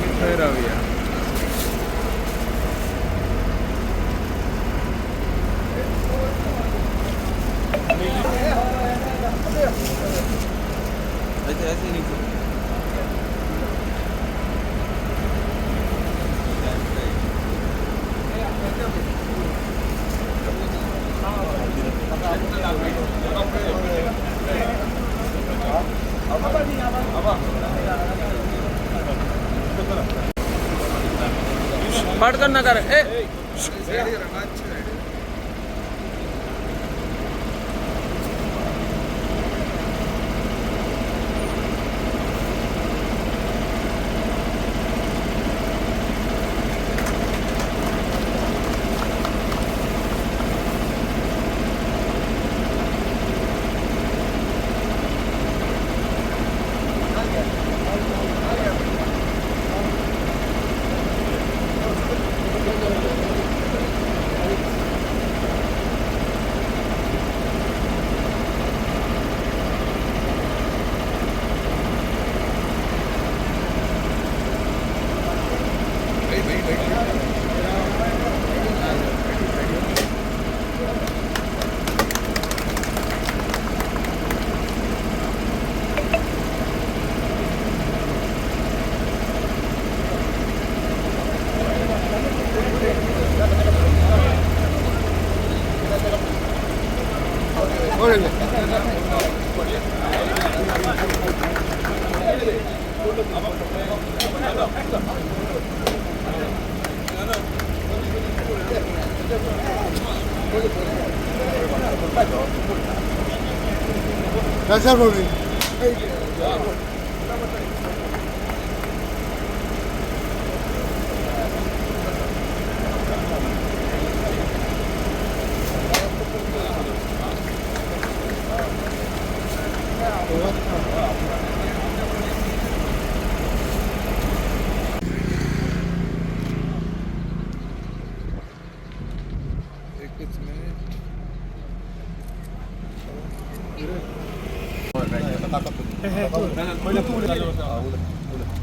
आम्ही थंय रावया. पटकन नका रे.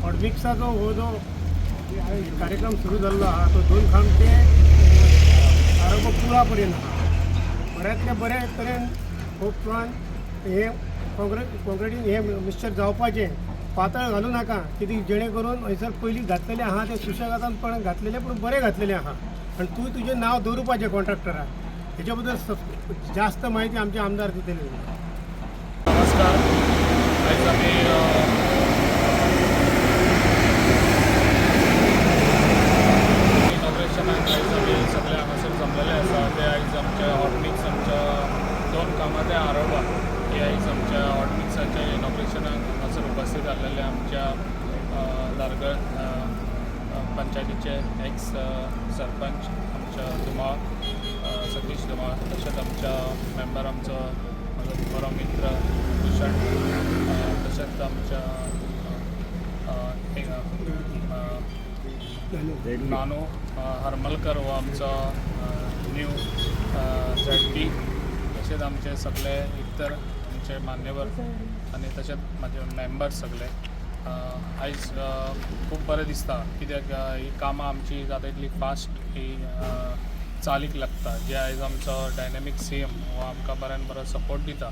ऑडमिक्सचा जो कार्यक्रम सुरू झाला तो 2 खांब ते आरोग्य पुळापर्यंत बऱ्यातल्या बऱ्या तरेन खूब हे कॉन्क्रिटीन हे मिक्सचर जावपाचे पातळ घालू नाका कित्याक जेणे करून हयसर पयलीं घातलेले आहा ते सुशेगादान पण घातलेले पूण बरे घातलेले आहा आनी तुजें नांव दवरुपाचें कॉन्ट्रॅक्टराक हेच्या बद्दल जास्त माहिती आमचे आमदार दितले. नमस्कार. आयज आमी इनॉग्रेशनाक आयज आमी सगळे हांगासर जमलेले आसा ते आयज आमचे हॉटमिक्स आमच्या 2 कामां ते आरोबा हे आयज आमच्या हॉटमिक्साच्या इनॉग्रेशनाक हांगासर उपस्थित जाल्लेले आमच्या दारगळ पंचायतीचे एक्स सरपंच आमच्या धुमाळ सतीश धुमाळ तशेंच आमच्या मेंबर आमचो बरो मित्र भूषण तशेंच आमच्या नानू हरमलकर हो आमचो न्यू ZP तशेंच आमचे सगळे इतर आमचे मान्यवर आनी तशेंच म्हाजे मेंबर सगळे आयज खूब बरें दिसता कित्याक ही कामां आमची जाता तितली फास्ट ही चालीक लागता. जे आयज आमचो डायनॅमीक CM हो आमकां बऱ्यान बरो सपोर्ट दिता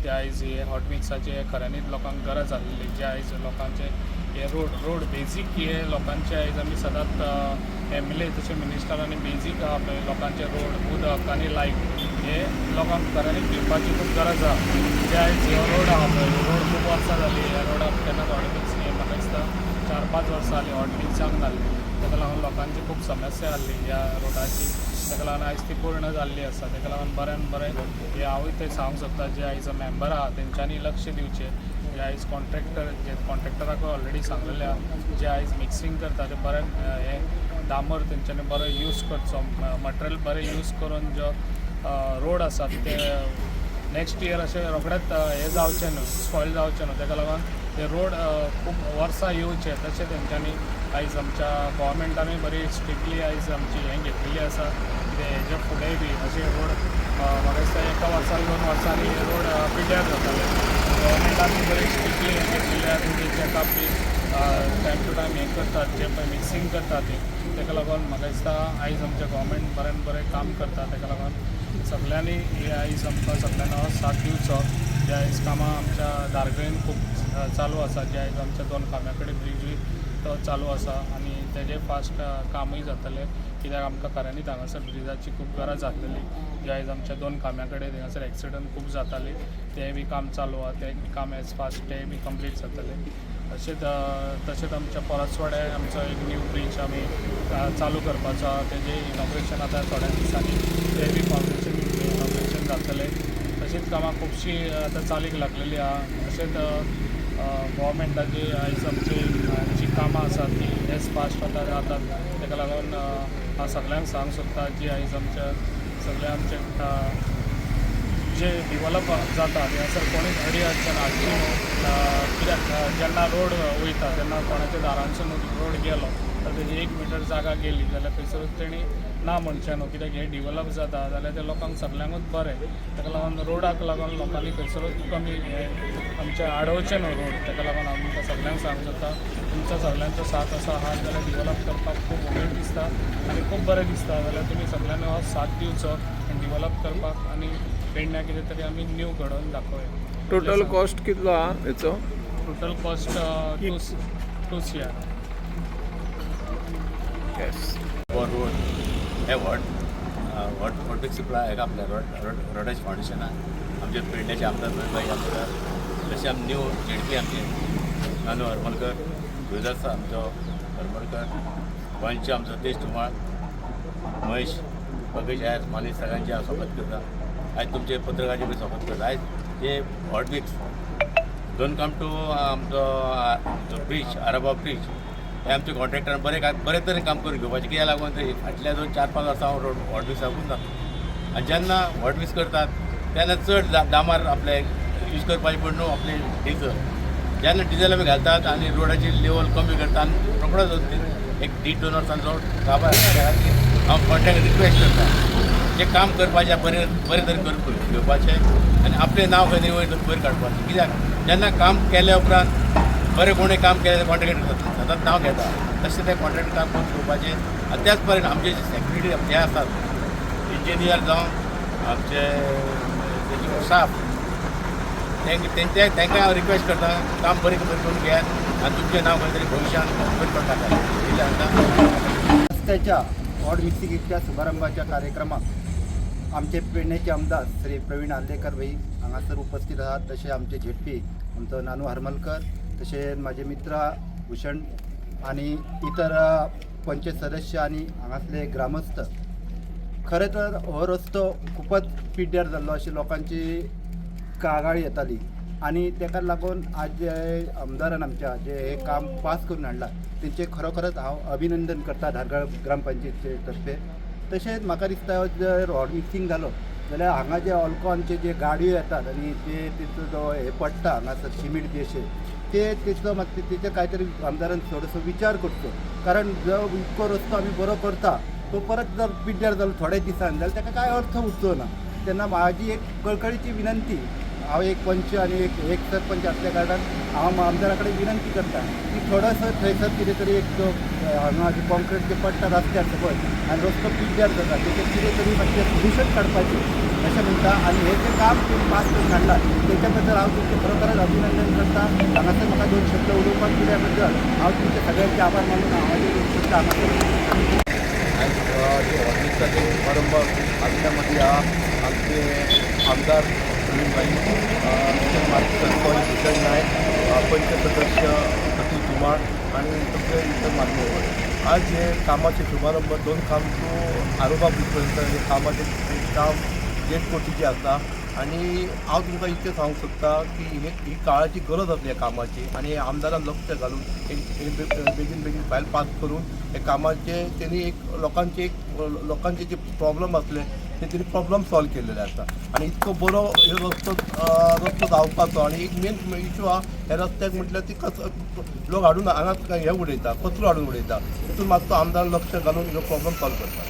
ते आयज हे हॉटमिक्साचे खऱ्यांनीच लोकांक गरज आसली. जे आयज लोकांचे हे रोड बेजीक हे लोकांचे आयज आमी सदांच MLA तशें मिनिस्टरांनी बेजीक आहा पळय लोकांचे रोड उदक आनी लायट हे लोकांक खऱ्यांनीच दिवपाची खूब गरज आहा. जे आयज हो रोड आहा पळय रोड खूब वर्सां जाली ह्या रोडाक केन्नाच हॉटमिक्स हे म्हाका दिसता 4-5 वर्सां जालीं हॉटमिक्साक घाल्ली ताका लागून लोकांची खूब समस्या आसली ह्या रोडाची ताका लागून आयज ती पूर्ण जाल्ली आसा. ताका लागून बऱ्यान बरें हे हांवूय ते सांगूंक सोदता जे आयज मेंबर आहा तेंच्यांनी लक्ष दिवचें. जे आयज कॉन्ट्रॅक्टराक ऑलरेडी सांगलेले आहा जे आयज मिक्सिंग करता ते बरें हे डांबर तेंच्यांनी बरो यूज करचो मटेरियल बरें यूज करून जो रोड आसात ते नेक्स्ट इयर अशें रोखडेंच हे जावचें न्हू स्पॉयल जावचें न्हू ताका लागून ते रोड खूब वर्सां येवचे तशें तेंच्यांनी आयज आमच्या गोवोरमेंटानूय बरी स्ट्रिक्टली आयज आमची हें घेतलेली आसा की हेजे फुडेंय बी अशे रोड म्हाका दिसता 1 वर्सान 2 वर्सांनी हे रोड पिड्ड्यार जाताले. गोवोरमेंटानूय बरी स्ट्रिक्टली हें घेतलेलें आसा तेंची चॅकअप बी टायम टू टायम हें करतात जे पळय मिक्सिंग करतात तेका लागून म्हाका दिसता आयज आमचें गोवोरमेंट बरें काम करता तेका लागून सगळ्यांनी हे आयज आमकां सगळ्यांना साथ दिवचो जे आयज कामां आमच्या दारगळेन खूब चालू आसा जे आयज आमच्या 2 खांब्या कडेन ब्रिजूय तो चालू आसा आनी तेजें फास्ट कामूय जातलें कित्याक आमकां खऱ्यांनी हांगासर ब्रिजाची खूब गरज आसलेली जे आयज आमच्या 2 खांब्या कडेन हांगासर एक्सिडंट खूब जाताले तें बी काम चालू आहा तें काम एज फास्ट तें बी कंप्लीट जातलें तशेंच आमच्या परसवाड्या आमचो एक न्यू ब्रीज आमी चालू करपाचो आहा तेजें इनॉग्रेशन आतां थोड्या दिसांनी तें बी फावंडेशन इनॉग्रेशन जातलें तशीच कामां खुबशीं आतां चालीक लागलेलीं आहा तशेंच गोवोरमेंटाची आयज आमची जी कामां आसात ती एज फास्ट आतां जातात तेका लागून हांव सगळ्यांक सांगूंक सोदता जी आयज आमच्या सगळ्या आमचे जे डिवलप जाता हांगासर कोणीच अडचण हाडची न्हू कित्याक जेन्ना रोड वयता तेन्ना कोणाच्या दारांसून रोड गेलो तर तेजी 1 मिटर जागा गेली जाल्यार थंयसरूच तेणी ना म्हणचें न्हू कित्याक हें डिवलप जाता जाल्यार ते लोकांक सगळ्यांकूच बरें ताका लागून रोडाक लागून लोकांनी थंयसरूच कमी आमचे आडोवचें न्हू रोड ताका लागून हांव तुमकां सगळ्यांक सांगूंक सोदता तुमचो सगळ्यांचो साथ आसा आहात जाल्यार डिवलप करपाक खूब उमेद दिसता आनी खूब बरें दिसता जाल्यार तुमी सगळ्यांनी हो साथ दिवचो आनी डिवलप करपाक आनी पेडण्यां कितें तरी आमी न्यू घडोवन दाखोवया टोटल कॉस्ट कितलो आहा हेचो total cost 2 CR yes road हे वॉटर सप्लाय हेका आपल्या रोडाचे फाउंडेशन आमचे पेडण्याचे आमदार भाई आमदार जशें आमी न्यू जेडपी आमचे नानू हरमलकर गुजरात आमचो हरमलकर गोंयचे आमचो तेज तुमाळ महेश बगेश आयज माली सगळ्यांचे हांव स्वागत करता आयज तुमचे पत्रकाराचे बी स्वागत करता आयज जे हॉटमिक्स दोन काम टू आमचो ब्रीज आराबा ब्रीज हे आमचे कॉन्ट्रॅक्टरान बरे तरेन काम करून घेवपाचें कित्याक लागून ते फाटल्या 2-4-5 वर्सां हांव हॉटमिक्स साकून जाता आनी जेन्ना हॉटमिक्स करतात तेन्ना चड दामार आपले यूज करपाचें पड न्हू आपले डिझल जेन्ना डिझल आमी घालतात आनी रोडाची लेवल कमी करता आनी रोखडोच एक 1.5-2 वर्सांचो काबार हांव कॉन्ट्रॅक्ट रिक्वेस्ट करता जे काम करपाचें बरे तरेन करून घेवपाचें आनी आपलें नांव खंय तरी वयर काडपाचें कित्याक जेन्ना काम केल्या उपरांत बरें कोणें काम केलें कॉन्ट्रॅक्ट सतत नांव घेता तशें तें कॉन्ट्रॅक्ट काम करून घेवपाचें आनी त्याच परेन आमचे जे सेक्युरिटी हे आसात इंजिनियर जावं आमचे स्टाफ तांकां हांव रिक्वेस्ट करता काम बरें करून घेयात आनी तुमचें नांव खंय तरी भविश्यांत वयर पडटा रस्त्याच्या वॉर्ड मिक्सिंगेच्या शुभारंभाच्या कार्यक्रमात आमचे पेडण्याचे आमदार श्री प्रवीण आर्लेकर भाई हांगासर उपस्थित आहात तसे आमचे झेडपी आमचो नानू हरमलकर तसे माझे मित्र भूषण आणि इतर पंचायत सदस्य आणि हांगासले ग्रामस्थ खरें तर हो रस्तो खूपच पिड्ड्यार जाल्लो अशी लोकांची कागाळी येताली आणि ताका लागून आज जे आमदारान आमच्या जे हे काम पास करून हाडलां तेंचे खरोखरच हांव अभिनंदन करता धारगळ ग्रामपंचायतीचे तर्फे तशेंच म्हाका दिसता जर हॉट मिक्सिंग जालो जाल्यार हांगा जे ऑल्कॉनचे जे गाडयो येतात आनी तिचो जो हे पडटा हांगासर सिमीट बी अशें तेचो मात तेचेर कांय तरी आमदारान थोडोसो विचार करचो कारण जो इतको रस्तो आमी बरो करता तो परत जर पिड्ड्यार जालो थोड्या दिसान जाल्यार ताका कांय अर्थ उरचो ना तेन्ना म्हाजी एक कळकळीची विनंती हांव एक पंच आनी एक सरपंच आसल्या कारणान हांव आमदारा कडेन विनंती करता की थोडोसो थंयसर कितें तरी एक जो हांगा जे कॉन्क्रीट जे पडटा रस्त्यार सकयल आनी रस्तो पिड्ड्यार जाता तेचेर कितें तरी मातशें सोल्युशन काडपाचें अशें म्हणटा आनी हें जें काम तुम्ही पास करून हाडलां तेच्या बद्दल हांव तुमचें खरोखरच अभिनंदन करता हांगासर म्हाका 2 शब्द उलोवपाक दिल्या बद्दल हांव तुमचे सगळ्यांचे आभार मानून हांव हाजे 2 शब्द हांगासर ऑफिसाचे समारंभ आमच्यामध्ये आमचे आमदार प्रवीणभाई सरपंच भूषण नायक पंच सदस्य सतीश धुमाळ आणि सगळे इतर मान्यवर आज हे कामाचे शुभारंभ 2 काम टू आरोबा ब्रिजपर्यंत हे कामाचे काम 1 कोटीचे आसा आणि हांव तुमकां इतकें सांगूंक सोदता की ही काळाची गरज आसली ह्या कामाची आणि आमदारान लक्ष घालून बेगीन फायल पास करून हे कामाचे त्यांनी लोकांचे जे प्रॉब्लेम असले ते तरी प्रॉब्लेम सॉल्व केलेले आसा आणि इतको बरो हे रस्तो धांवपाचो आणि एक मेन इशू हा ह्या रस्त्याक म्हटल्यार ती लोक हाडून हांगा हे उडयता कचरो हाडून उडयता तितून मातसो आमदार लक्ष घालून ह्यो प्रॉब्लेम सॉल्व करता